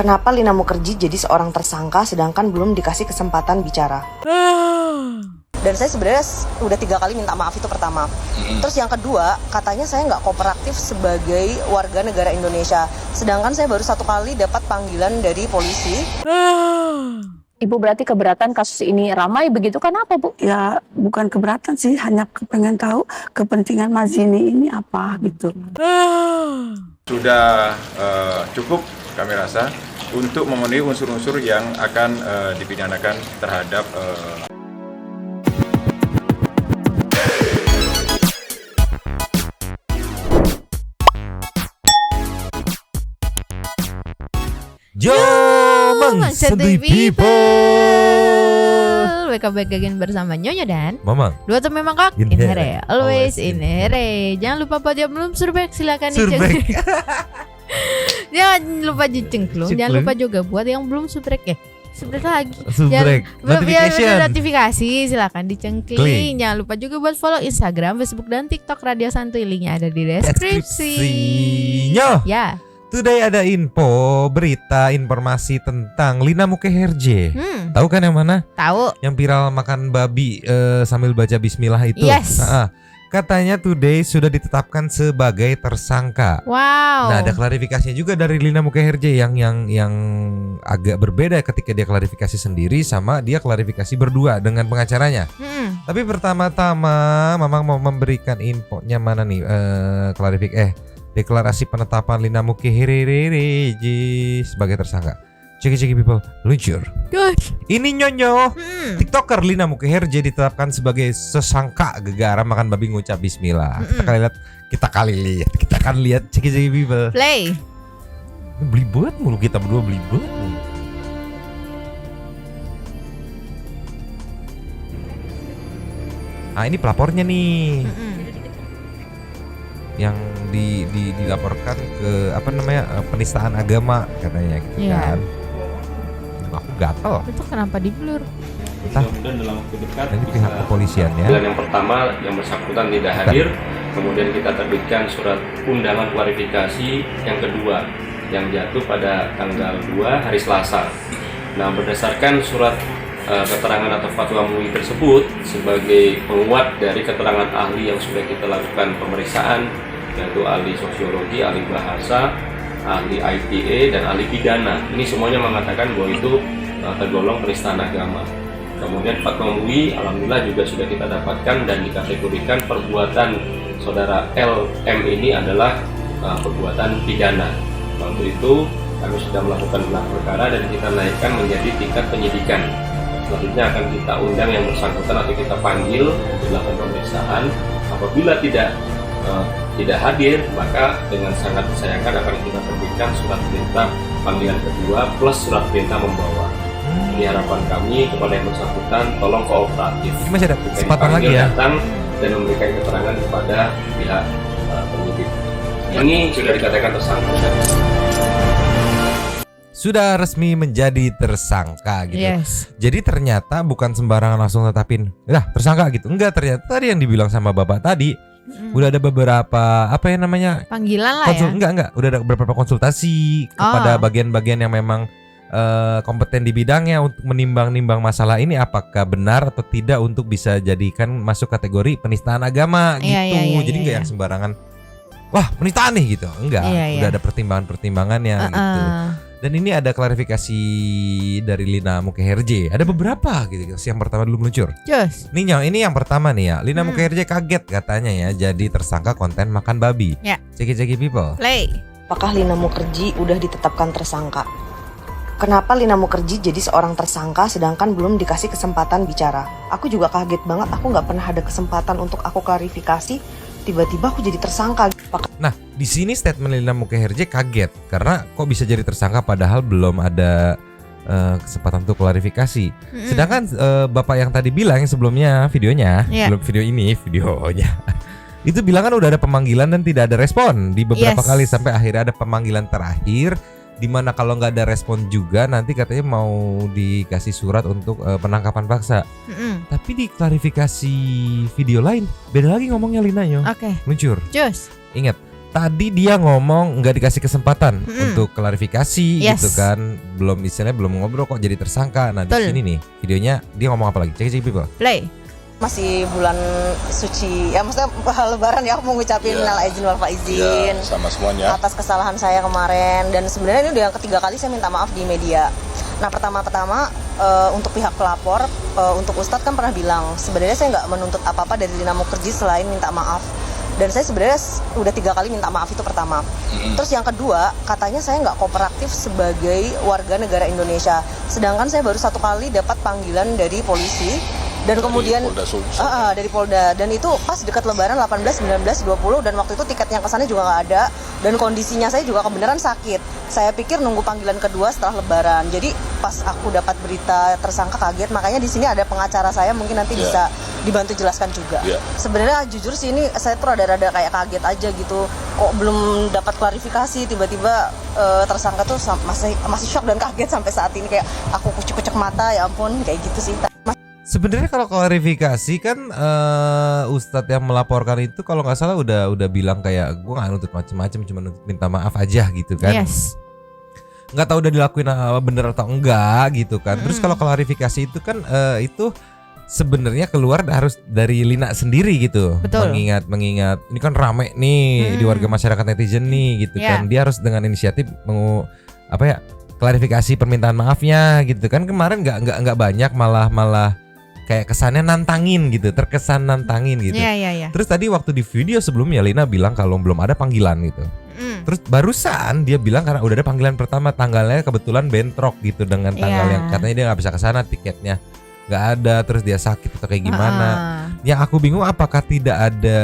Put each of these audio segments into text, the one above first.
Kenapa Lina Mukherjee jadi seorang tersangka sedangkan belum dikasih kesempatan bicara? Dan saya sebenarnya udah 3 kali minta maaf, itu pertama. Terus yang kedua, katanya saya nggak kooperatif sebagai warga negara Indonesia. Sedangkan saya baru 1 kali dapat panggilan dari polisi. Ibu berarti keberatan kasus ini ramai begitu, kenapa Bu? Ya bukan keberatan sih, hanya pengen tahu kepentingan Mazini ini apa gitu. Sudah cukup kami rasa untuk memenuhi unsur-unsur yang akan dipidanakan terhadap Jomang Sedih People. Welcome back again bersama Nyonya dan Mamang. Dua tuh memang kok In Inhere, here. always Always in Inhere. Jangan lupa buat yang belum surbek silakan Surbek. dicek. Jangan lupa dicengklung. Jangan Cengklung. lupa juga buat yang belum subrek subrek lagi. Subrek. Notification. Notifikasi silakan dicengkling. Klik. Jangan lupa juga buat follow Instagram, Facebook dan TikTok Radio Santuy. Linknya ada di deskripsi. Nyoh. Ya. Today ada info, berita, informasi tentang Lina Mukherjee. Tahu kan yang mana? Tahu. Yang viral makan babi sambil baca bismillah itu. Yes. Katanya today sudah ditetapkan sebagai tersangka. Wow. Nah, ada klarifikasinya juga dari Lina Mukherjee yang agak berbeda ketika dia klarifikasi sendiri sama dia klarifikasi berdua dengan pengacaranya. Tapi pertama-tama Mamang mau memberikan infonya mana nih deklarasi penetapan Lina Mukherjee sebagai tersangka. Ceki people, luncur. Gosh. Ini nyonyo. TikToker Lina Mukherjee ditetapkan sebagai sesangka gegara makan babi ngucap bismillah. Kita akan lihat ceki people. Play. Beli buat mulu, kita berdua beli buat mulu. Ini pelapornya nih. Yang dilaporkan ke penistaan agama katanya gitu kan. Aku gatel. Itu kenapa di blur? Entah. Mudah-mudahan dalam waktu dekat Ini pihak kepolisian ya. Yang pertama yang bersangkutan tidak hadir, kemudian kita terbitkan surat undangan klarifikasi yang kedua yang jatuh pada tanggal 2 hari Selasa. Nah, berdasarkan surat keterangan atau fatwa MUI tersebut sebagai penguat dari keterangan ahli yang sudah kita lakukan pemeriksaan, yaitu ahli sosiologi, ahli bahasa, ahli IPA, dan ahli pidana. Ini semuanya mengatakan bahwa itu tergolong penistaan agama. Kemudian fatwa MUI alhamdulillah juga sudah kita dapatkan dan dikategorikan perbuatan saudara LM ini adalah perbuatan pidana. Waktu itu kami sudah melakukan gelar perkara dan kita naikkan menjadi tingkat penyidikan. Selanjutnya akan kita undang yang bersangkutan atau kita panggil untuk dilakukan pemeriksaan. Apabila tidak hadir, maka dengan sangat disayangkan akan kita terbitkan surat perintah panggilan kedua plus surat perintah membawa. Ini harapan kami kepada yang bersangkutan, tolong kooperatif. Ini masih ada kesempatan lagi ya. Datang dan memberikan keterangan kepada pihak penyidik. Ini sudah dikatakan tersangka. Sudah resmi menjadi tersangka gitu. Yes. Jadi ternyata bukan sembarangan langsung tetapin tersangka gitu. Enggak, ternyata tadi yang dibilang sama Bapak tadi udah ada beberapa Panggilan lah ya. Enggak, udah ada beberapa konsultasi kepada bagian-bagian yang memang kompeten di bidangnya untuk menimbang-nimbang masalah ini apakah benar atau tidak untuk bisa jadikan masuk kategori penistaan agama gitu. Jadi enggak yang sembarangan wah penistaan nih gitu. Enggak, udah ada pertimbangan-pertimbangannya gitu. Dan ini ada klarifikasi dari Lina Mukherjee. Ada beberapa gitu. Yang pertama dulu meluncur. Just. Ini yang pertama nih ya. Lina Mukherjee kaget katanya ya jadi tersangka konten makan babi. Ya. Ceki people. Play. Apakah Lina Mukherjee udah ditetapkan tersangka? Kenapa Lina Mukherjee jadi seorang tersangka sedangkan belum dikasih kesempatan bicara? Aku juga kaget banget, aku gak pernah ada kesempatan untuk aku klarifikasi. Tiba-tiba aku jadi tersangka. Nah, di sini statement Lina Mukherjee kaget karena kok bisa jadi tersangka padahal belum ada kesempatan untuk klarifikasi. Sedangkan Bapak yang tadi bilang yang sebelumnya videonya, belum video ini, videonya. Itu bilang kan udah ada pemanggilan dan tidak ada respon di beberapa kali sampai akhirnya ada pemanggilan terakhir di mana kalau nggak ada respon juga nanti katanya mau dikasih surat untuk penangkapan paksa. Tapi di klarifikasi video lain beda lagi ngomongnya Lina yo. Oke. Luncur. Just. Ingat tadi dia ngomong nggak dikasih kesempatan untuk klarifikasi gitu kan, belum istilahnya belum ngobrol kok jadi tersangka. Nah di sini nih videonya dia ngomong apa lagi? Cek people. Play. Masih bulan suci ya, maksudnya lebaran ya, aku mau ngucapin minal aizin wal faizin sama semuanya atas kesalahan saya kemarin. Dan sebenarnya ini udah yang ketiga kali saya minta maaf di media. Nah pertama untuk pihak pelapor, untuk Ustadz kan pernah bilang sebenarnya saya nggak menuntut apa-apa dari Lina Mukherjee selain minta maaf. Dan saya sebenarnya udah 3 kali minta maaf itu pertama. Terus yang kedua, katanya saya nggak kooperatif sebagai warga negara Indonesia. Sedangkan saya baru 1 kali dapat panggilan dari polisi. Dan kemudian dari Polda, dan itu pas dekat Lebaran 18, 19, 20, dan waktu itu tiketnya kesannya juga nggak ada, dan kondisinya saya juga kebenaran sakit. Saya pikir nunggu panggilan kedua setelah Lebaran. Jadi pas aku dapat berita tersangka kaget, makanya di sini ada pengacara saya, mungkin nanti bisa dibantu jelaskan juga. Sebenarnya jujur sih ini saya tuh rada-rada kayak kaget aja gitu, kok belum dapat klarifikasi, tiba-tiba tersangka tuh masih shock dan kaget sampai saat ini, kayak aku kucek-kucek mata, ya ampun, kayak gitu sih. Sebenarnya kalau klarifikasi kan Ustadz yang melaporkan itu kalau nggak salah udah bilang kayak gue nggak nuntut macem-macem, cuma nuntut minta maaf aja gitu kan. Yes. Nggak tahu udah dilakuin bener atau enggak gitu kan. Terus kalau klarifikasi itu kan itu sebenarnya keluar harus dari Lina sendiri gitu. Betul. Mengingat ini kan rame nih di warga masyarakat netizen nih gitu kan. Dia harus dengan inisiatif klarifikasi permintaan maafnya gitu kan. Kemarin nggak banyak, malah kayak kesannya nantangin gitu, terkesan nantangin gitu. Iya. Terus tadi waktu di video sebelumnya Lina bilang kalau belum ada panggilan gitu. Terus barusan dia bilang karena udah ada panggilan pertama, tanggalnya kebetulan bentrok gitu dengan tanggal yang katanya dia nggak bisa kesana, tiketnya nggak ada, terus dia sakit atau kayak gimana. Yang aku bingung apakah tidak ada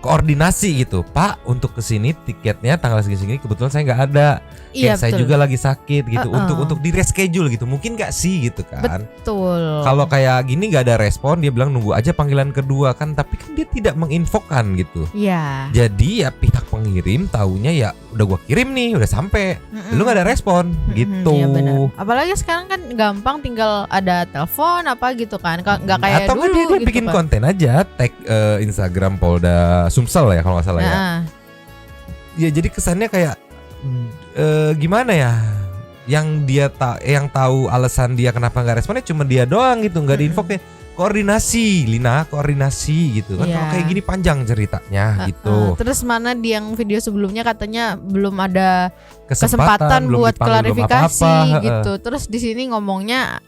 koordinasi gitu, Pak, untuk kesini tiketnya tanggal segini kebetulan saya nggak ada, kayak saya juga lagi sakit gitu, untuk di reschedule gitu, mungkin nggak sih gitu kan? Betul. Kalau kayak gini nggak ada respon, dia bilang nunggu aja panggilan kedua kan, tapi kan dia tidak menginfokan gitu. Iya. Jadi ya pihak pengirim taunya ya udah gua kirim nih, udah sampai, lu nggak ada respon gitu. Iya benar. Apalagi sekarang kan gampang, tinggal ada telepon apa gitu kan, nggak kayak atau dulu. Dia gitu bikin kan. konten aja, tag Instagram Polda Sumsel ya kalau nggak salah ya. Ya jadi kesannya kayak gimana ya? Yang dia yang tahu alasan dia kenapa nggak responnya cuma dia doang gitu, nggak diinfokin. Koordinasi, Lina, koordinasi gitu kan. Kalau kayak gini panjang ceritanya gitu. Terus mana di yang video sebelumnya katanya belum ada kesempatan buat klarifikasi gitu. Terus di sini ngomongnya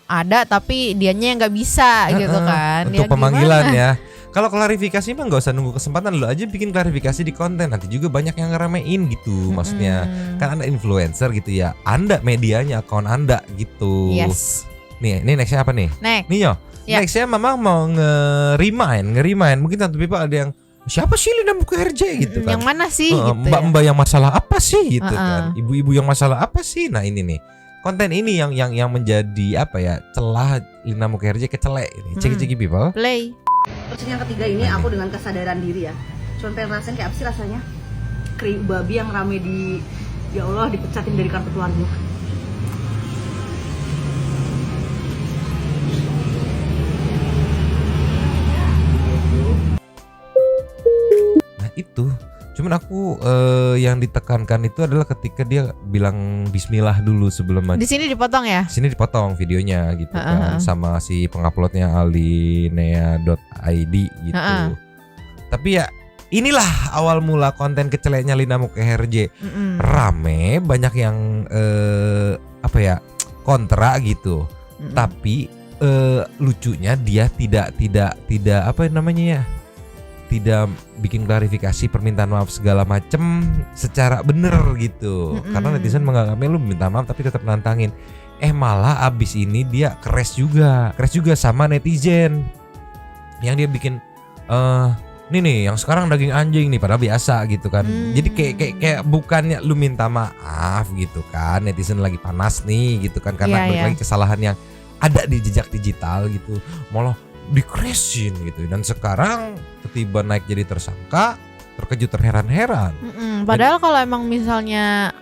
ada tapi dianya yang nggak bisa gitu kan. Untuk ya pemanggilan gimana? ya. Kalau klarifikasi mah nggak usah nunggu kesempatan, lo aja bikin klarifikasi di konten, nanti juga banyak yang ngeramein gitu. Maksudnya kan Anda influencer gitu ya, Anda medianya, akun Anda gitu. Yes. Nih, ini nextnya apa nih? Next. Nih yo, nextnya Mama mau nge-remind. Mungkin satu people ada yang siapa sih Lina Mukherjee gitu kan? Yang mana sih? Gitu Mbak-mbak yang masalah apa sih gitu kan? Ibu-ibu yang masalah apa sih? Nah ini nih. Konten ini yang menjadi apa ya, celah Lina Mukherjee kecelek ini. Ceki people. Play. Terus yang ketiga ini aku dengan kesadaran diri ya, cuma pengen rasain kayak apa sih rasanya kering babi yang rame di, ya Allah, dipecatin dari kartu keluarga. Nah itu, cuman aku yang ditekankan itu adalah ketika dia bilang Bismillah dulu sebelum Di sini dipotong ya? Sini dipotong videonya gitu kan, sama si penguploadnya alinea.id gitu. Tapi ya inilah awal mula konten keceleknya Lina Mukherjee. Rame, banyak yang kontra gitu. Tapi lucunya dia tidak apa namanya ya, tidak bikin klarifikasi permintaan maaf segala macem secara bener gitu. Karena netizen menganggapnya lu minta maaf tapi tetap nantangin. Malah abis ini dia crash juga sama netizen yang dia bikin nih yang sekarang daging anjing nih, padahal biasa gitu kan. Jadi kayak bukannya lu minta maaf gitu kan, netizen lagi panas nih gitu kan, karena lagi kesalahan yang ada di jejak digital gitu, malah di-crashin gitu. Dan sekarang ketiba naik jadi tersangka, terkejut terheran-heran. Padahal kalau emang misalnya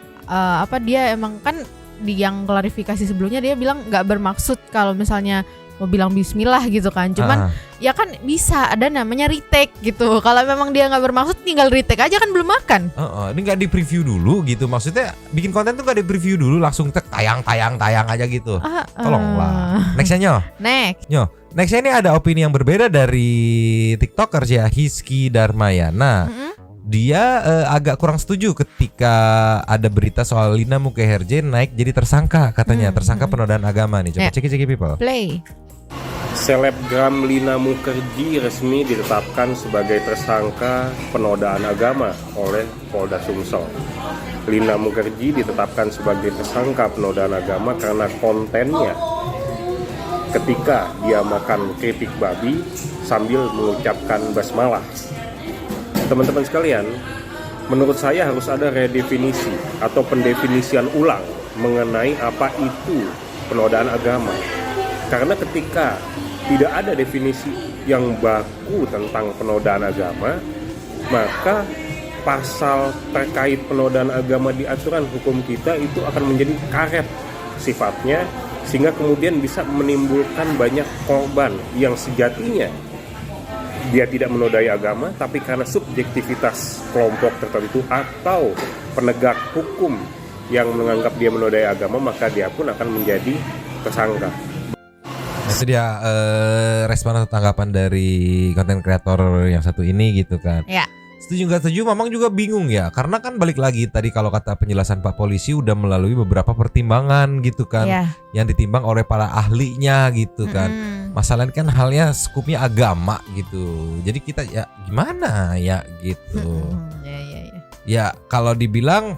dia emang kan di yang klarifikasi sebelumnya dia bilang nggak bermaksud kalau misalnya mau bilang bismillah gitu kan. Cuman ya kan bisa ada namanya retake gitu. Kalau memang dia nggak bermaksud tinggal retake aja kan belum makan. Ini nggak di preview dulu gitu, maksudnya bikin konten tuh nggak di preview dulu, langsung tayang aja gitu. Tolonglah. Nextnya Nextnya ini ada opini yang berbeda dari tiktokers ya, Hiski Darmayana. Dia agak kurang setuju ketika ada berita soal Lina Mukherjee naik jadi tersangka, katanya tersangka penodaan agama nih. Coba cek people. Play. Selebgram Lina Mukherjee resmi ditetapkan sebagai tersangka penodaan agama oleh Polda Sumsel. Lina Mukherjee ditetapkan sebagai tersangka penodaan agama karena kontennya ketika dia makan keripik babi sambil mengucapkan basmalah. Teman-teman sekalian, menurut saya harus ada redefinisi atau pendefinisian ulang mengenai apa itu penodaan agama. Karena ketika tidak ada definisi yang baku tentang penodaan agama, maka pasal terkait penodaan agama di aturan hukum kita itu akan menjadi karet sifatnya, sehingga kemudian bisa menimbulkan banyak korban yang sejatinya dia tidak menodai agama, tapi karena subjektivitas kelompok tertentu atau penegak hukum yang menganggap dia menodai agama, maka dia pun akan menjadi tersangka. Itu dia respon atau tanggapan dari konten kreator yang satu ini gitu kan. Ya. Setuju nggak setuju, Mamang juga bingung ya, karena kan balik lagi tadi kalau kata penjelasan Pak Polisi udah melalui beberapa pertimbangan gitu kan, yang ditimbang oleh para ahlinya gitu kan. Masalahnya kan halnya skupnya agama gitu, jadi kita ya gimana ya gitu. Ya kalau dibilang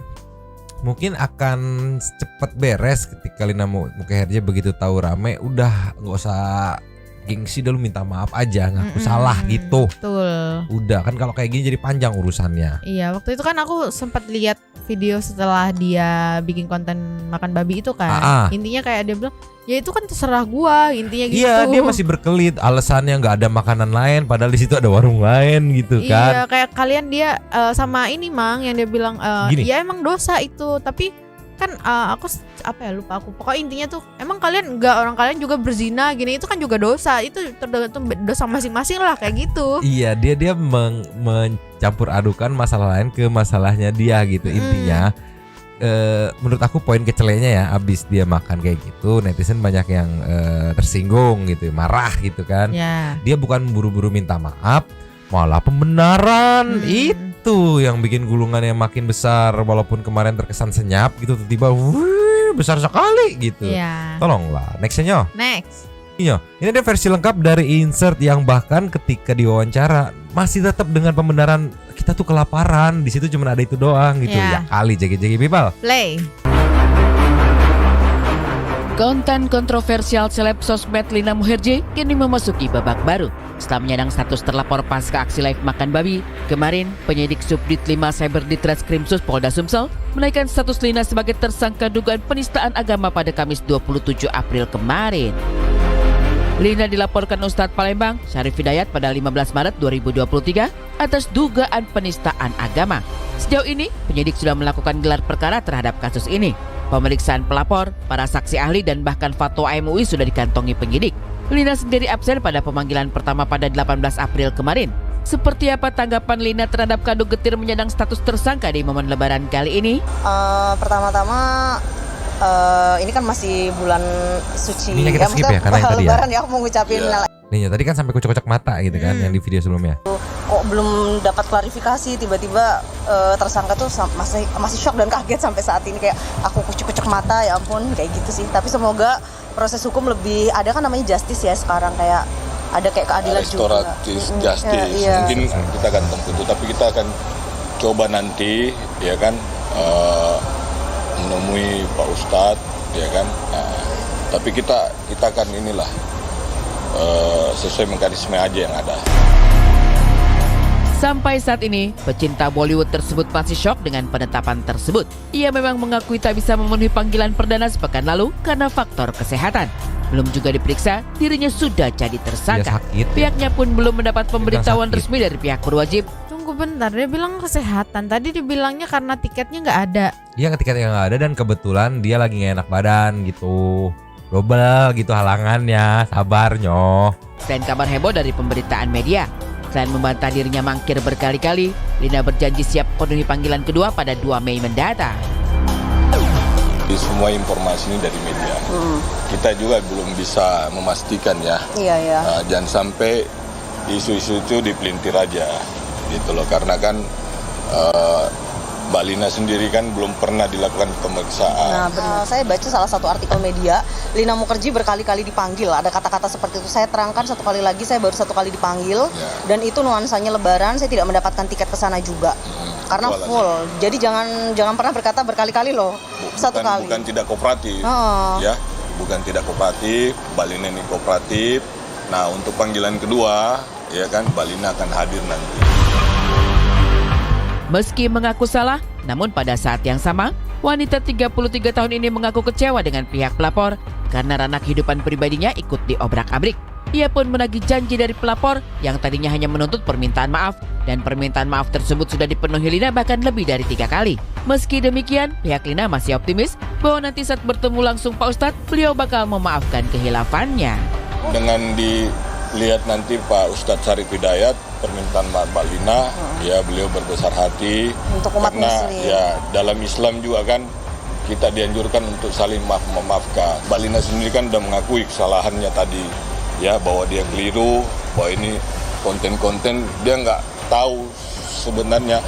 mungkin akan cepat beres ketika Lina Mukherjee begitu tahu rame, udah nggak usah gengsi, dah lu minta maaf aja, ngaku salah gitu. Betul. Udah kan, kalau kayak gini jadi panjang urusannya. Iya, waktu itu kan aku sempat lihat video setelah dia bikin konten makan babi itu kan. Intinya kayak dia bilang, ya itu kan terserah gua, intinya gitu. Iya, dia masih berkelit alasannya nggak ada makanan lain, padahal di situ ada warung lain gitu kan. Iya, kayak kalian dia sama ini Mang yang dia bilang ya emang dosa itu, tapi kan aku lupa aku. Pokoknya intinya tuh emang kalian orang kalian juga berzina gini, itu kan juga dosa. Itu dosa masing-masing lah kayak gitu. Iya, dia mencampur adukan masalah lain ke masalahnya dia gitu. Intinya menurut aku poin kecelenya ya, abis dia makan kayak gitu, netizen banyak yang tersinggung gitu, marah gitu kan. Dia bukan buru-buru minta maaf, malah pembenaran. Itu yang bikin gulungannya makin besar, walaupun kemarin terkesan senyap gitu, tiba-tiba besar sekali gitu. Tolonglah. Nextnya. Iya, ini ada versi lengkap dari insert yang bahkan ketika diwawancara masih tetap dengan pembenaran kita tuh kelaparan, di situ cuma ada itu doang gitu. Ya kali jagi people. Play. Konten kontroversial seleb sosmed Lina Mukherjee kini memasuki babak baru. Setelah menyandang status terlapor pasca aksi live makan babi, kemarin penyidik Subdit 5 Cyber Ditreskrimsus Polda Sumsel menaikkan status Lina sebagai tersangka dugaan penistaan agama pada Kamis 27 April kemarin. Lina dilaporkan Ustadz Palembang Syarif Hidayat pada 15 Maret 2023 atas dugaan penistaan agama. Sejauh ini, penyidik sudah melakukan gelar perkara terhadap kasus ini. Pemeriksaan pelapor, para saksi ahli, dan bahkan fatwa MUI sudah dikantongi penyidik. Lina sendiri absen pada pemanggilan pertama pada 18 April kemarin. Seperti apa tanggapan Lina terhadap kado getir menyandang status tersangka di momen lebaran kali ini? Pertama-tama ini kan masih bulan suci. Ini kita skip ya, karena yang tadi lebaran ya, aku mau ngucapin. Nih tadi kan sampai kocok-kocok mata gitu kan, yang di video sebelumnya. Kok belum dapat klarifikasi, tiba-tiba tersangka tuh masih shock dan kaget sampai saat ini, kayak aku kucuk-kucuk mata, ya ampun, kayak gitu sih. Tapi semoga proses hukum lebih ada, kan namanya justice ya sekarang, kayak ada kayak keadilan juga. Restoratif justice. Mungkin kita akan tentu, tapi kita akan coba nanti ya kan menemui Pak Ustadz ya kan. Tapi kita akan inilah sesuai mekanisme aja yang ada. Sampai saat ini, pecinta Bollywood tersebut masih syok dengan penetapan tersebut. Ia memang mengakui tak bisa memenuhi panggilan perdana sepekan lalu karena faktor kesehatan. Belum juga diperiksa, dirinya sudah jadi tersangka. Pihaknya pun belum mendapat pemberitahuan resmi dari pihak berwajib. Tunggu bentar, dia bilang kesehatan. Tadi dibilangnya karena tiketnya nggak ada. Iya, tiketnya nggak ada dan kebetulan dia lagi nggak enak badan gitu. double gitu halangannya, sabar nyoh. Selain kabar heboh dari pemberitaan media, selain membantah dirinya mangkir berkali-kali, Lina berjanji siap penuhi panggilan kedua pada 2 Mei mendatang. Semua informasi ini dari media. Kita juga belum bisa memastikan ya. Iya. Jangan sampai isu-isu itu dipelintir aja gitu loh. Karena kan Mbak Lina sendiri kan belum pernah dilakukan pemeriksaan. Nah, saya baca salah satu artikel media, Lina Mukherjee berkali-kali dipanggil. Ada kata-kata seperti itu. Saya terangkan 1 kali lagi, saya baru 1 kali dipanggil. Dan itu nuansanya Lebaran, saya tidak mendapatkan tiket ke sana juga. Karena full. Jadi jangan pernah berkata berkali-kali loh. Satu kali. Bukan tidak kooperatif. Ya, bukan tidak kooperatif. Mbak Lina ini kooperatif. Nah, untuk panggilan kedua, ya kan, Mbak Lina akan hadir nanti. Meski mengaku salah, namun pada saat yang sama, wanita 33 tahun ini mengaku kecewa dengan pihak pelapor karena ranah kehidupan pribadinya ikut diobrak-abrik. Ia pun menagih janji dari pelapor yang tadinya hanya menuntut permintaan maaf, dan permintaan maaf tersebut sudah dipenuhi Lina bahkan lebih dari 3 kali. Meski demikian, pihak Lina masih optimis bahwa nanti saat bertemu langsung Pak Ustadz, beliau bakal memaafkan kehilafannya. Dengan dilihat nanti Pak Ustadz Syarif Hidayat, permintaan maaf Mbak Lina, ya beliau berbesar hati untuk umat karena muslim. Ya dalam Islam juga kan kita dianjurkan untuk saling memaafkan. Mbak Lina sendiri kan udah mengakui kesalahannya tadi, ya bahwa dia keliru, bahwa ini konten-konten dia nggak tahu sebenarnya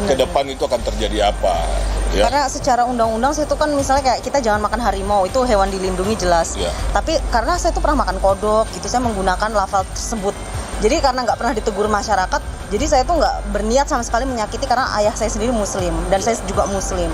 ke depan itu akan terjadi apa. Ya. Karena secara undang-undang saya itu kan misalnya kayak kita jangan makan harimau, itu hewan dilindungi jelas. Tapi karena saya itu pernah makan kodok gitu, saya menggunakan lafal tersebut. Jadi karena nggak pernah ditegur masyarakat, jadi saya tuh nggak berniat sama sekali menyakiti karena ayah saya sendiri muslim dan saya juga muslim.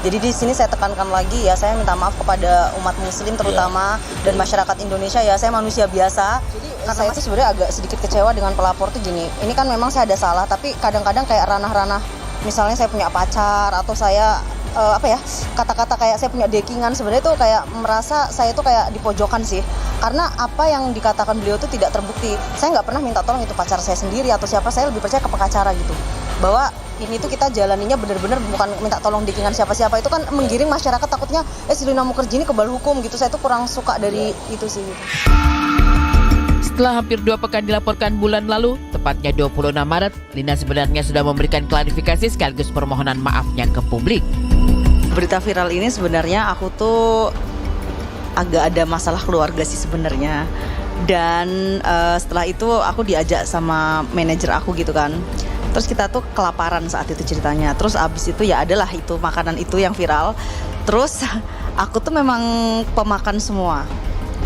Jadi di sini saya tekankan lagi ya, saya minta maaf kepada umat muslim terutama dan masyarakat Indonesia ya, saya manusia biasa. Jadi saya itu sebenarnya agak sedikit kecewa dengan pelapor tuh gini. Ini kan memang saya ada salah, tapi kadang-kadang kayak ranah-ranah misalnya saya punya pacar atau saya kata-kata kayak saya punya dekingan, sebenarnya tuh kayak merasa saya tuh kayak dipojokkan sih, karena apa yang dikatakan beliau tuh tidak terbukti. Saya nggak pernah minta tolong itu pacar saya sendiri atau siapa, saya lebih percaya ke pengacara gitu, bahwa ini tuh kita jalaninya benar-benar bukan minta tolong dekingan siapa-siapa. Itu kan menggiring masyarakat takutnya si Lina Mukherjee ini kebal hukum gitu. Saya tuh kurang suka dari itu sih gitu. Setelah hampir 2 pekan dilaporkan bulan lalu, tepatnya 26 Maret, Lina sebenarnya sudah memberikan klarifikasi sekaligus permohonan maafnya ke publik. Berita viral ini sebenarnya aku tuh agak ada masalah keluarga sih sebenarnya. Dan setelah itu aku diajak sama manajer aku gitu kan. Terus kita tuh kelaparan saat itu ceritanya. Terus abis itu ya adalah itu makanan itu yang viral. Terus aku tuh memang pemakan semua.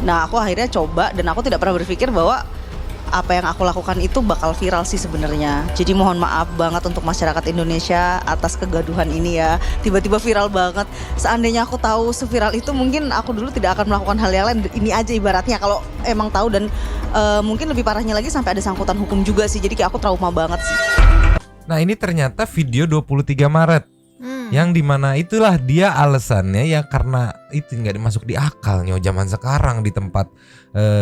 Nah aku akhirnya coba dan aku tidak pernah berpikir bahwa apa yang aku lakukan itu bakal viral sih sebenarnya. Jadi mohon maaf banget untuk masyarakat Indonesia atas kegaduhan ini ya. Tiba-tiba viral banget. Seandainya aku tahu seviral itu, mungkin aku dulu tidak akan melakukan hal yang lain. Ini aja ibaratnya kalau emang tahu, dan mungkin lebih parahnya lagi sampai ada sangkutan hukum juga sih. Jadi kayak aku trauma banget sih. Nah ini ternyata video 23 Maret. Yang dimana itulah dia alasannya ya karena itu nggak dimasuk di akalnya zaman sekarang di tempat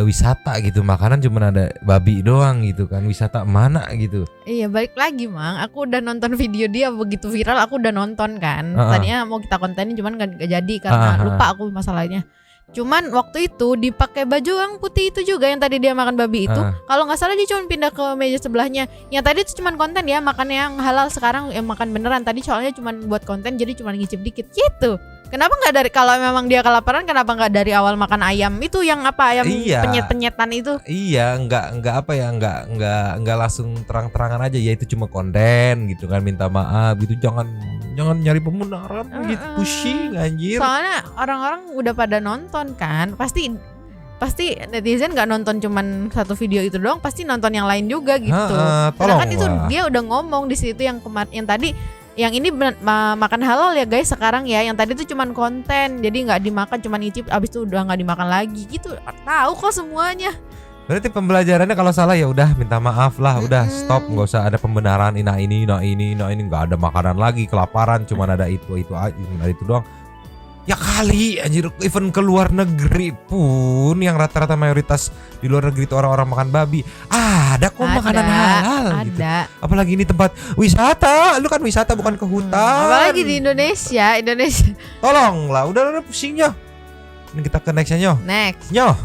wisata gitu, makanan cuma ada babi doang gitu kan, wisata mana gitu. Iya balik lagi Mang, aku udah nonton video dia begitu viral, aku udah nonton kan. Tadinya mau kita kontenin cuman gak jadi karena lupa aku masalahnya. Cuman waktu itu dipakai baju yang putih itu juga yang tadi dia makan babi itu. Kalau nggak salah dia cuma pindah ke meja sebelahnya. Yang tadi itu cuma konten ya, makan yang halal, sekarang makan beneran. Tadi soalnya cuma buat konten jadi cuma ngicip dikit gitu. Kenapa nggak dari, kalau memang dia kelaparan kenapa nggak dari awal makan ayam itu yang apa, ayam penyet-penyetan itu? Iya, nggak langsung terang-terangan aja ya itu cuma konten gitu kan, minta maaf gitu, jangan nyari pembenaran gitu, pusing anjir. Soalnya orang-orang udah pada nonton kan, pasti netizen nggak nonton cuman satu video itu doang, pasti nonton yang lain juga gitu. Karena kan itu dia udah ngomong di situ yang tadi. Yang ini makan halal ya guys sekarang ya. Yang tadi tuh cuman konten, jadi nggak dimakan, cuman ngicip, abis itu udah nggak dimakan lagi gitu. Tahu kok semuanya. Berarti pembelajarannya kalau salah ya udah minta maaf lah, udah stop, nggak usah ada pembenaran. Ini nggak ada makanan lagi, kelaparan, cuman ada itu doang. Ya kali anjir, even ke luar negeri pun yang rata-rata mayoritas di luar negeri itu orang-orang makan babi, ada kok makanan halal gitu. Apalagi ini tempat wisata, lu kan wisata bukan ke hutan. Apalagi di Indonesia. Tolonglah, udah pusingnya. Ini kita ke nextnya Nyoh. Next. Nyoh,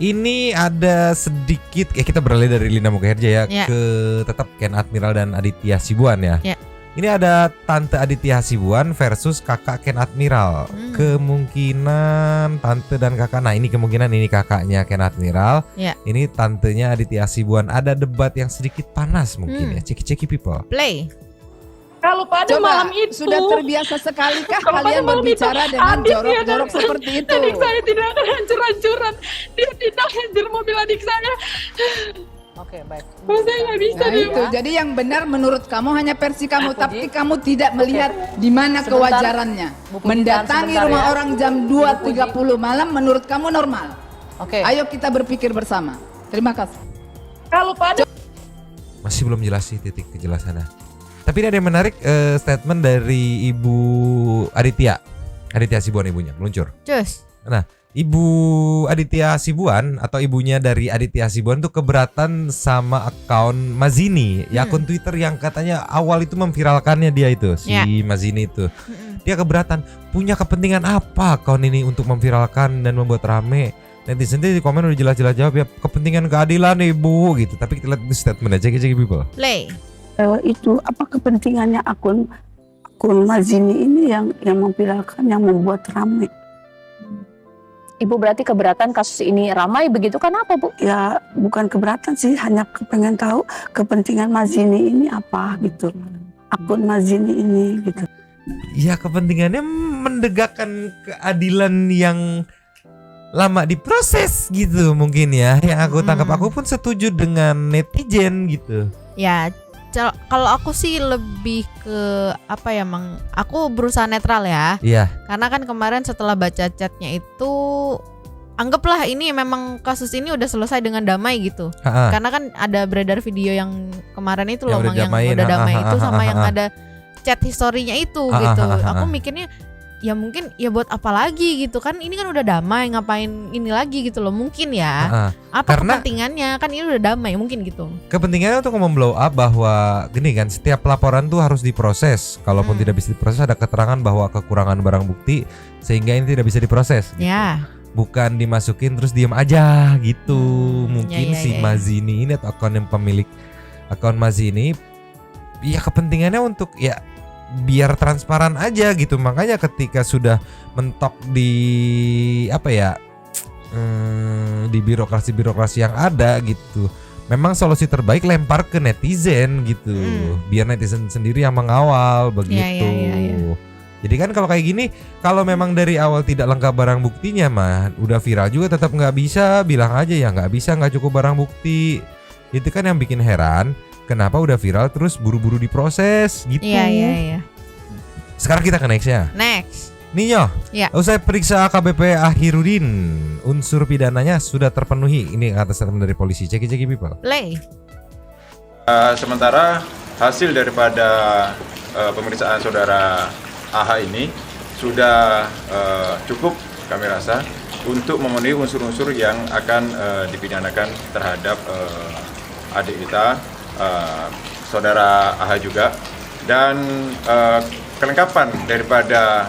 ini ada sedikit kita beralih dari Lina Mukerja ya ke tetap Ken Admiral dan Aditya Hasibuan ya. Ini ada Tante Aditya Hasibuan versus kakak Ken Admiral. Kemungkinan tante dan kakak. Nah ini kemungkinan ini kakaknya Ken Admiral. Ini tantenya Aditya Hasibuan. Ada debat yang sedikit panas mungkin ya. Ceki people. Play. Kalau pada malam itu sudah terbiasa sekalikah kalian berbicara dengan jorok-jorok seperti itu? Adik saya tidak akan hancur-hancuran. Dia tidak hancur mobil adik saya. Oke, baik. Saya nggak bisa itu. Jadi yang benar menurut kamu hanya versi kamu, tapi kamu tidak melihat di mana kewajarannya. Mendatangi rumah orang jam 2.30 malam menurut kamu normal. Oke. Ayo kita berpikir bersama. Terima kasih. Kalau pada masih belum jelas sih titik kejelasannya. Tapi ada yang menarik statement dari Ibu Aditya Hasibuan ibunya meluncur. Cus. Nah, Ibu Aditya Hasibuan atau ibunya dari Aditya Hasibuan tuh keberatan sama akun Mazini, ya akun Twitter yang katanya awal itu memviralkannya dia itu si Mazini itu. Dia keberatan, punya kepentingan apa akun ini untuk memviralkan dan membuat rame. Netizen di komen udah jelas-jelas jawab ya kepentingan keadilan ibu gitu. Tapi kita lihat statement aja people. Play. Itu apa kepentingannya akun Mazini ini yang memviralkan, yang membuat ramai? Ibu berarti keberatan kasus ini ramai begitu, kenapa Bu? Ya bukan keberatan sih, hanya pengen tahu kepentingan Mazini ini apa gitu, akun Mazini ini gitu. Ya kepentingannya mendegakkan keadilan yang lama diproses gitu mungkin ya. Yang aku tangkap, aku pun setuju dengan netizen gitu. Ya kalau aku sih lebih ke apa ya Mang, aku berusaha netral ya. Iya. Karena kan kemarin setelah baca chatnya itu, anggaplah ini memang kasus ini udah selesai dengan damai gitu. Karena kan ada beredar video yang kemarin itu loh Mang, yang udah damai itu sama yang ada chat historinya itu gitu. Aku mikirnya ya mungkin ya buat apa lagi gitu kan, ini kan udah damai, ngapain ini lagi gitu loh mungkin ya. Apa karena kepentingannya, kan ini udah damai mungkin gitu. Kepentingannya untuk memblow up bahwa gini kan, setiap laporan tuh harus diproses. Kalaupun tidak bisa diproses, ada keterangan bahwa kekurangan barang bukti sehingga ini tidak bisa diproses gitu. Bukan dimasukin terus diem aja gitu. Mungkin si Mazini ini atau akun yang pemilik akun Mazini ya kepentingannya untuk ya biar transparan aja gitu. Makanya ketika sudah mentok di apa ya di birokrasi yang ada gitu, memang solusi terbaik lempar ke netizen gitu. Biar netizen sendiri yang mengawal begitu. Jadi kan kalau kayak gini, kalau memang dari awal tidak lengkap barang buktinya mah udah viral juga tetap nggak bisa, bilang aja ya nggak bisa, nggak cukup barang bukti. Itu kan yang bikin heran. Kenapa udah viral terus buru-buru diproses gitu. Iya. Sekarang kita ke nextnya. Next. Ninyo, usai periksa AKBP Ahirudin, unsur pidananya sudah terpenuhi. Ini atas statement dari polisi. Ceki people. Play. Sementara hasil daripada pemeriksaan saudara AH ini sudah cukup kami rasa untuk memenuhi unsur-unsur yang akan dipidanakan terhadap adik kita, saudara AH juga. Dan kelengkapan daripada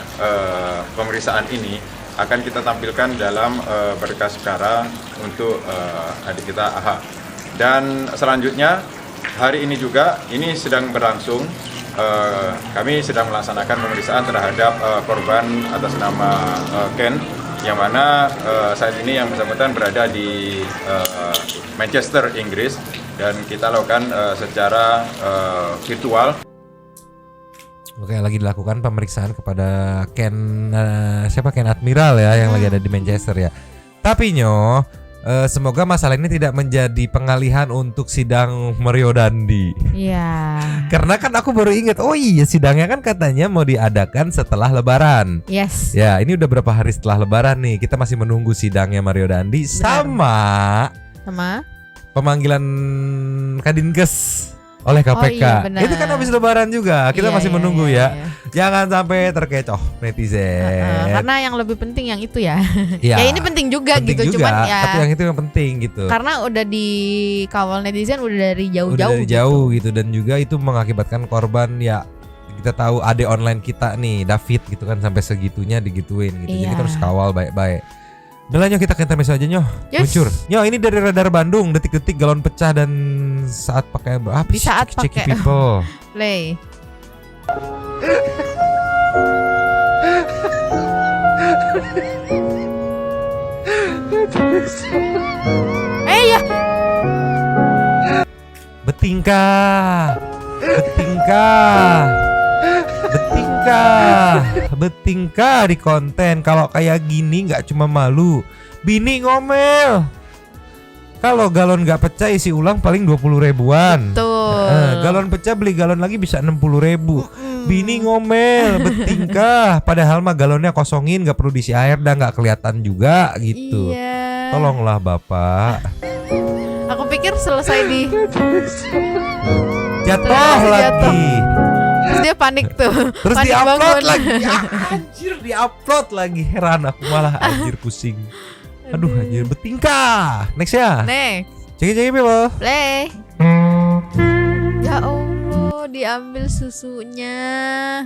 pemeriksaan ini akan kita tampilkan dalam berkas perkara untuk adik kita AH. Dan selanjutnya hari ini juga ini sedang berlangsung, kami sedang melaksanakan pemeriksaan terhadap korban atas nama Ken, yang mana saat ini yang bersangkutan berada di Manchester, Inggris, dan kita lakukan secara virtual. Oke, lagi dilakukan pemeriksaan kepada Ken Ken Admiral ya, yang lagi ada di Manchester ya. Tapi semoga masalah ini tidak menjadi pengalihan untuk sidang Mario Dandi. Iya. Karena kan aku baru ingat, oh iya sidangnya kan katanya mau diadakan setelah Lebaran. Yes. Ya, ini udah berapa hari setelah Lebaran nih. Kita masih menunggu sidangnya Mario Dandi sama pemanggilan Kadinkes oleh KPK. Oh, iya, itu kan habis Lebaran juga. Kita masih menunggu ya. Jangan sampai terkecoh netizen. Karena yang lebih penting yang itu ya. Ya ini penting juga penting gitu. Juga, cuman ya. Tapi yang itu yang penting gitu. Karena udah dikawal netizen udah dari jauh-jauh. Udah dari jauh gitu. Dan juga itu mengakibatkan korban ya. Kita tahu ade online kita nih David gitu kan sampai segitunya digituin gitu. Jadi kita harus kawal baik-baik. Udah lah, Nyo, kita ke intermezzo aja, Nyo. Yes. Luncur. Nyo, ini dari Radar Bandung, detik-detik galon pecah dan saat pakai Di saat Checky pakai. people. Play. Ya. Betingkah. Di konten. Kalau kayak gini nggak cuma malu, bini ngomel. Kalau galon nggak pecah isi ulang paling 20 ribuan. Betul. Galon pecah beli galon lagi bisa 60 ribu. Bini ngomel, betingkah. Padahal mah galonnya kosongin, nggak perlu diisi air dan nggak kelihatan juga gitu. Iya. Tolonglah Bapak. Aku pikir selesai di Jatuh lagi. Terus dia panik tuh. Terus Panik di-upload bangun. lagi. Ya, anjir, di-upload lagi. Heran aku malah, anjir, pusing. Aduh, anjir, betingkah. Next ya. Next. Cek people. Play. Ya Allah, diambil susunya.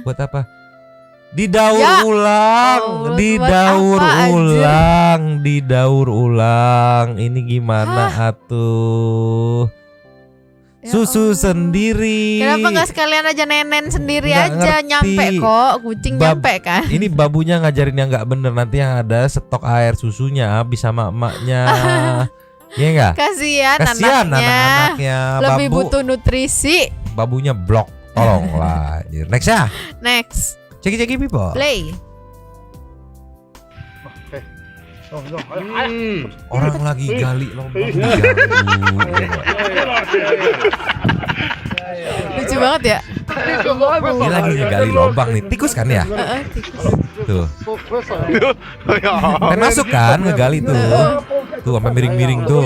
Buat apa? Didaur Ya ulang, Allah, didaur buat apa, ulang, didaur ulang. Ini gimana atuh? Susu sendiri. Kenapa nggak sekalian aja nenen sendiri Nggak aja? ngerti. Nyampe kok, kucing nyampe kan? Ini babunya ngajarin yang nggak bener, nanti yang ada stok air susunya habis sama emaknya. Iya enggak? Kasihan Kasihan anaknya. anak-anaknya. Lebih Babu, butuh nutrisi. babunya blok. Tolonglah. Next ya. Next. Ceki people. Play. Orang lagi gali lubang Lucu banget ya. Ini lagi ngegali lubang nih. Tikus kan ya? Tuh. Kan masuk kan ngegali tuh. Tuh sampai miring-miring tuh.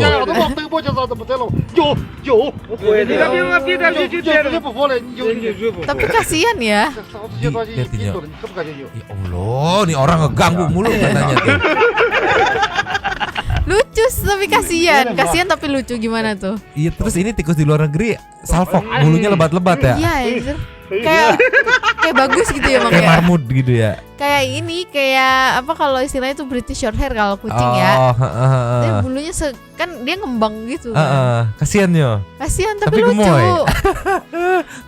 Tapi kasihan ya. Lihatinnya. Ya Allah, nih orang ngeganggu mulu katanya tuh. Lucu tapi kasihan. Kasihan tapi lucu gimana tuh? Iya, terus ini tikus di luar negeri salfok, bulunya lebat-lebat ya. Iya, anjir. Kayak bagus gitu ya, Bang Kayak ya. marmut gitu ya. Kayak ini, kayak apa kalau istilahnya itu British short hair kalau kucing ya. Oh, Tapi bulunya kan dia ngembang gitu. kasihan yo. Kasihan tapi lucu. gemoy.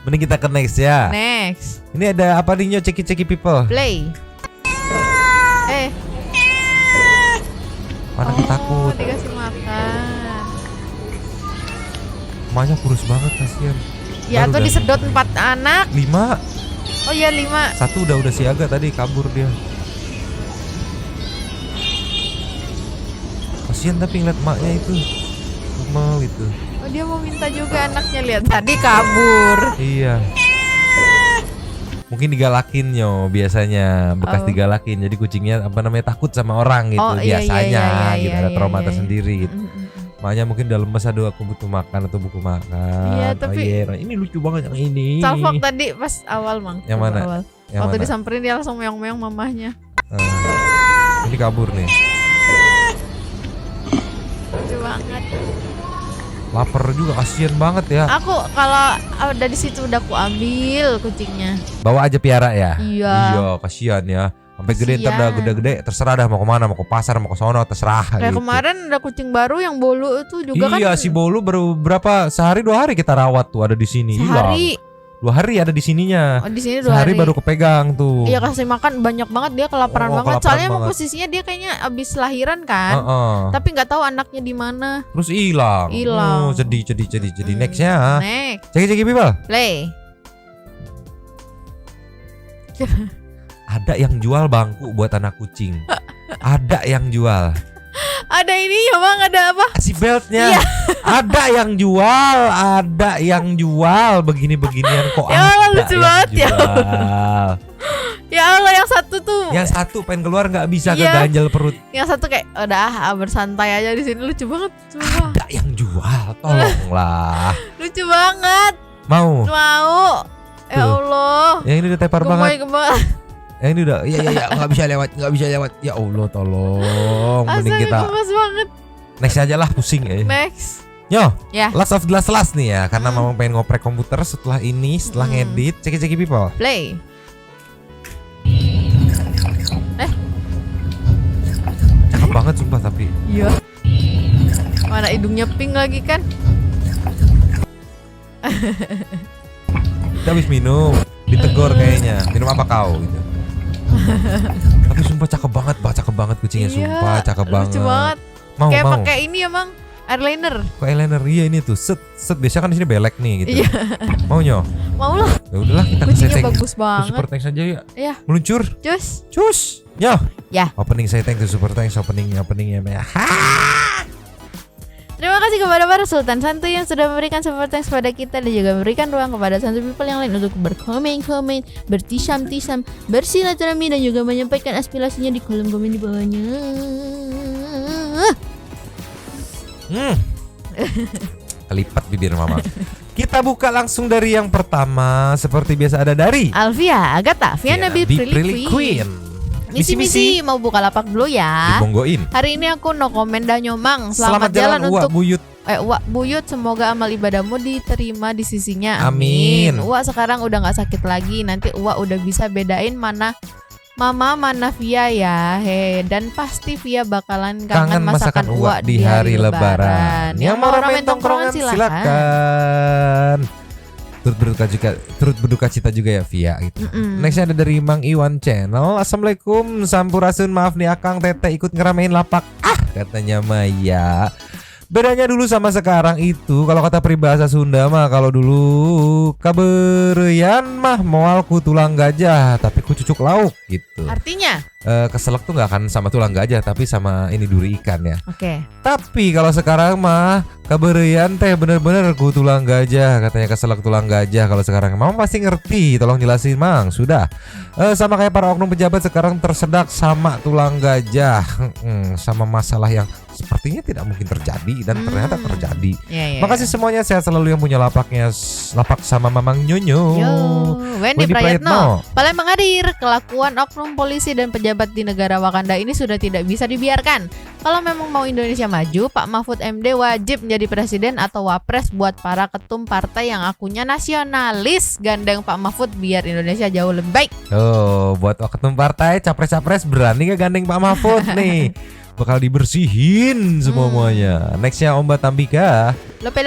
Mending kita ke next ya. Next. Ini ada apa nih, Nyo? Ceki people. Play. Anaknya takut. Dikasih makan. Emaknya kurus banget, kasihan. Ya, Baru atau dah disedot 4 anak. 5. Oh iya 5. Satu udah siaga tadi, kabur dia. Kasihan tapi ngeliat emaknya itu. Kumel itu. Oh, dia mau minta juga anaknya, lihat tadi kabur. Iya. Mungkin digalakin Nyo biasanya, bekas digalakin. Jadi kucingnya takut sama orang gitu biasanya gitu, ada trauma tersendiri gitu. Makanya mungkin udah lemes, aduh aku butuh makan atau buku makan. Iya, tapi ini lucu banget yang ini. Salfok tadi pas awal, Mang. Yang mana? Awal. Yang Waktu mana? disamperin dia langsung meong-meong mamahnya. Ini kabur nih. Lucu banget. Lapar juga, kasihan banget ya. Aku kalau ada di situ udah aku ambil kucingnya. Bawa aja piara ya. Iya. Iya, kasihan ya. Sampai gede, ntar udah gede-gede terserah dah mau kemana, mau ke pasar, mau ke sono, terserah. Kayak gitu. kemarin ada kucing baru yang bolu itu juga kan. Iya, si Bolu baru sehari 2 hari kita rawat tuh, ada di sini. Sehari. Hilang. 2 hari ada di sininya. Oh, di sini 2 Sehari hari. baru kepegang tuh. Iya, kasih makan banyak banget, dia kelaparan banget. kelaparan Soalnya emang banget. posisinya dia kayaknya abis lahiran kan. Tapi nggak tahu anaknya di mana. Terus hilang. Hilang. Sedih. Nextnya. Next. Ceki people. Play. Ada yang jual bangku buat anak kucing. Ada yang jual. Ada ini ya, Bang, ada apa? Si beltnya. Iya. Ada yang jual begini-beginian kok. Ya Allah, ada lucu yang banget ya. jual. Ya Allah, yang satu tuh. Yang satu pengen keluar nggak bisa, Iya. keganjel perut. Yang satu kayak udah bersantai aja di sini, lucu banget. Sumpah. Ada yang jual, tolonglah. Lucu banget. Mau? Ya Allah. Yang ini udah tepar banget. Gemoy. Yang ini udah, ya nggak bisa lewat. Ya Allah, tolong. Mending kita Gemes banget. next aja lah, pusing ya. Next. Yo, Ya. last of the last nih ya, karena Mama pengen ngoprek komputer setelah ngedit. Ceki people. Play. Cakep banget sumpah, tapi hidungnya pink lagi kan. Kita habis minum, ditegur kayaknya. Minum apa kau gitu. Tapi sumpah cakep banget kucingnya. Sumpah cakep banget. Lucu banget. Kayak pakai ini ya, Mang. Eyeliner. Kok eyeliner? Iya ini tuh. Set biasa kan di sini belek nih gitu. Iya. Maunya? Mau lah. Ya udahlah kita kucingnya bagus banget. Super thanks aja ya. Iya. Meluncur. Cus. Ya. Opening saya thanks to super thanks openingnya. Terima kasih kepada para Sultan Santuy yang sudah memberikan support thanks kepada kita dan juga memberikan ruang kepada Santuy people yang lain untuk berkomen, bertisam-tisam, bersilaturahmi dan juga menyampaikan aspirasinya di kolom komen di bawahnya. Kelipat bibir mama. Kita buka langsung dari yang pertama. Seperti biasa ada dari Alvia, Agatha, Viana Prilly Queen. Misi mau buka lapak dulu ya. Dibonggoin. Hari ini aku no komen dah Nyomang. Selamat jalan untuk Buyut. Wak Buyut, semoga amal ibadahmu diterima di sisinya. Amin. Wak sekarang udah nggak sakit lagi. Nanti Wak udah bisa bedain mana Mama mana Via ya. Dan pasti Via bakalan kangen masakan Wak di hari Lebaran. Yang mau ramen tongkrongan silakan. Turut berduka cita juga ya Via gitu. Nextnya ada dari Mang Iwan Channel. Assalamualaikum Sampurasun, maaf nih Akang Teteh ikut ngeramein lapak. Katanya Maya. Bedanya dulu sama sekarang itu, kalau kata peribahasa Sunda mah, kalau dulu kabereyan mah moalku tulang gajah tapi ku cucuk lauk gitu. Artinya? Keselak tuh nggak akan sama tulang gajah tapi sama ini duri ikan ya. Oke. Tapi kalau sekarang mah kabereyan teh bener-bener ku tulang gajah, katanya keselak tulang gajah. Kalau sekarang Mama pasti ngerti, tolong jelasin Mang. Sudah. Sama kayak para oknum pejabat sekarang tersedak sama tulang gajah, sama masalah yang sepertinya tidak mungkin terjadi dan ternyata terjadi. Makasih semuanya, sehat selalu yang punya lapaknya, lapak sama Mamang Nyonyo. Wendy Prayetno. Palembang hadir, kelakuan oknum polisi dan pejabat di negara Wakanda ini sudah tidak bisa dibiarkan. Kalau memang mau Indonesia maju, Pak Mahfud MD wajib menjadi presiden atau wapres buat para ketum partai yang akunya nasionalis. Gandeng Pak Mahfud biar Indonesia jauh lebih baik. Buat ketum partai, capres-capres berani gak gandeng Pak Mahfud nih? Bakal dibersihin semuanya. Nextnya Om Batambika. Lope.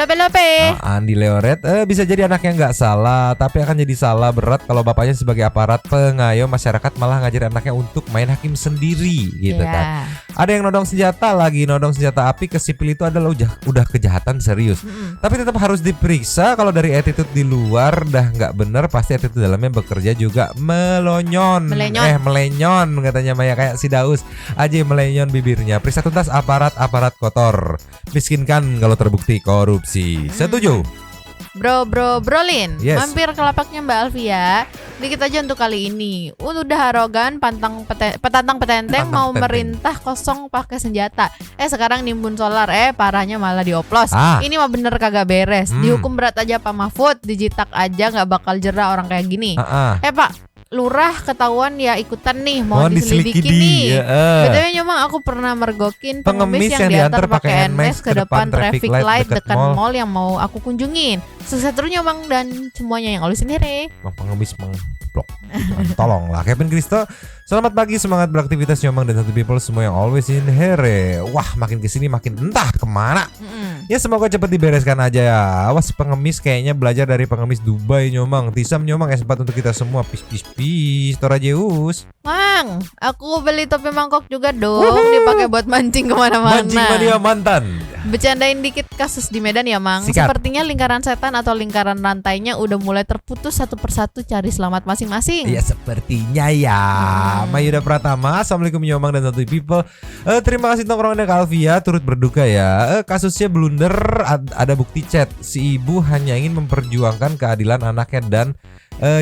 Andi Leoret, bisa jadi anaknya nggak salah, tapi akan jadi salah berat kalau bapaknya sebagai aparat pengayom masyarakat malah ngajarin anaknya untuk main hakim sendiri, gitu kan. Ada yang nodong senjata api ke sipil itu adalah udah kejahatan serius. Tapi tetap harus diperiksa. Kalau dari attitude di luar dah nggak bener, pasti attitude dalamnya bekerja juga melenyon katanya Maya, kayak si Daus aja melenyon bibirnya. Periksa tuntas aparat kotor, miskinkan kalau terbukti korupsi. Setuju? Brolin, mampir ke lapaknya Mbak Alvia. Dikit aja untuk kali ini. Udah arogan, petantang petenteng mau merintah kosong pakai senjata. Sekarang nimbun solar, parahnya malah dioplos. Ini mah bener kagak beres. Dihukum berat aja Pak Mahfud, dijitak aja nggak bakal jera orang kayak gini. Pak Lurah ketahuan ya ikutan nih, mau diselidiki nih. Betulnya Nyomang aku pernah mergokin pengemis yang diantar pakai NMAX ke depan traffic light dekat mall yang mau aku kunjungin. Sukses terus Nyomang dan semuanya yang oleh sendiri. Pengemis blok. Tolonglah Kevin Kristo. Selamat pagi, semangat beraktivitas Nyomang dan Santuy people semua yang always in here. Wah, makin kesini makin entah kemana. Ya semoga cepat dibereskan aja ya. Awas pengemis, kayaknya belajar dari pengemis Dubai Nyomang. Tisam Nyomang S4 untuk kita semua. Peace Torajeus. Mang, aku beli topi mangkok juga dong. Dipakai buat mancing kemana-mana. Mancing mania mantan. Bercandain dikit kasus di Medan ya Mang. Sikat. Sepertinya lingkaran setan atau lingkaran rantainya udah mulai terputus satu persatu, cari selamat masing-masing. Ya sepertinya ya. Mayuda Pratama, assalamualaikum Nyomang dan Santuy people. Terima kasih tongkrongannya Kak Alvia, turut berduka ya. Kasusnya blunder, ada bukti chat. Si ibu hanya ingin memperjuangkan keadilan anaknya dan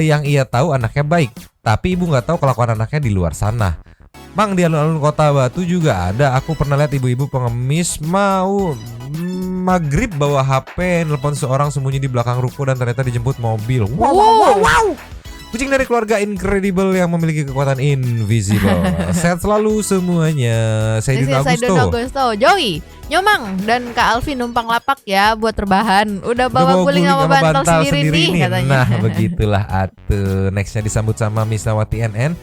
yang ia tahu anaknya baik. Tapi ibu nggak tahu kelakuan anaknya di luar sana. Mang, di alun-alun Kota Batu juga ada. Aku pernah lihat ibu-ibu pengemis mau maghrib bawa HP, nelpon seorang sembunyi di belakang ruko dan ternyata dijemput mobil. Wow. Kucing dari keluarga incredible yang memiliki kekuatan invisible. Sehat selalu semuanya. Saidun Augusto, Joey, Nyomang dan Kak Alfi numpang lapak ya buat rebahan. Udah bawa guling sama bantal sendiri nih katanya. Nah begitulah atuh. Nextnya disambut sama Miss Nawati NN.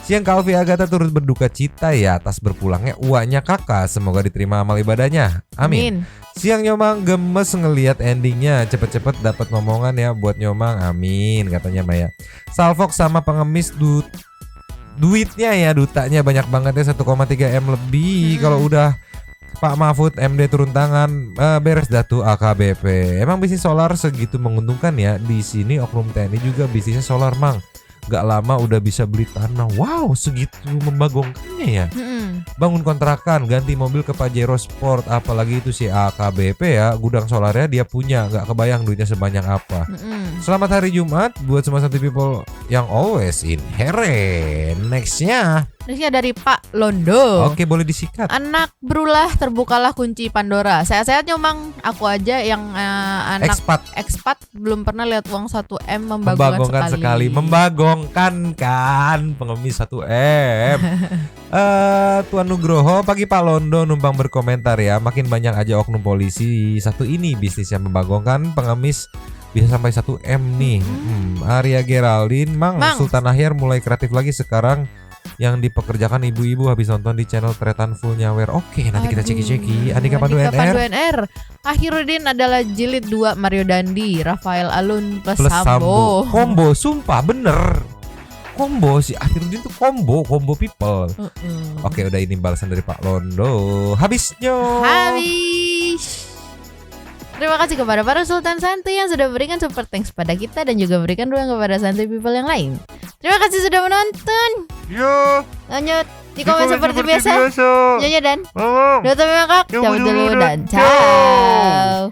Siang Kalvi Agatha turut berduka cita ya atas berpulangnya uaknya kakak. Semoga diterima amal ibadahnya. Amin. Siang Nyomang gemes ngelihat endingnya. Cepet-cepet dapat ngomongan ya buat Nyomang. Amin katanya Maya. Salfok sama pengemis duitnya ya, dutanya banyak banget ya, 1,3 M lebih. Kalau udah Pak Mahfud MD turun tangan, beres datu AKBP. Emang bisnis solar segitu menguntungkan ya. Di sini oknum TNI juga bisnisnya solar Mang. Gak lama udah bisa beli tanah. Wow, segitu membagongkannya ya. Bangun kontrakan, ganti mobil ke Pajero Sport. Apalagi itu si AKBP ya, gudang solarnya dia punya. Gak kebayang duitnya sebanyak apa. Selamat hari Jumat buat semua Santai People yang always inherent. Nextnya dari Pak Londo. Oke, boleh disikat. Anak berulah, terbukalah kunci Pandora. Sehat-sehat Nyomang. Aku aja yang anak ekspat belum pernah lihat uang 1M membagongkan sekali. Membagongkan kan, pengemis 1M. Tuan Nugroho, pagi Pak Londo numpang berkomentar ya. Makin banyak aja oknum polisi satu ini bisnisnya membagongkan pengemis bisa sampai 1M nih. Arya Geraldine, Mang. Sultan Ahyar mulai kreatif lagi sekarang. Yang dipekerjakan ibu-ibu habis nonton di channel Tretan Full Nyawer. Oke, nanti kita ceki-ceki. Andika Pandu NR. Akhirudin adalah jilid 2 Mario Dandi. Rafael Alun plus Sambo. Combo, sumpah bener. Combo si Akhirudin tuh combo people. Oke, udah ini balasan dari Pak Londo. Habis. Terima kasih kepada para Sultan Santuy yang sudah berikan super thanks pada kita dan juga berikan ruang kepada Santuy People yang lain. Terima kasih sudah menonton. Lanjut di komen seperti biasa. Nyonya dan Dota Mekak cabut dulu dan ciao.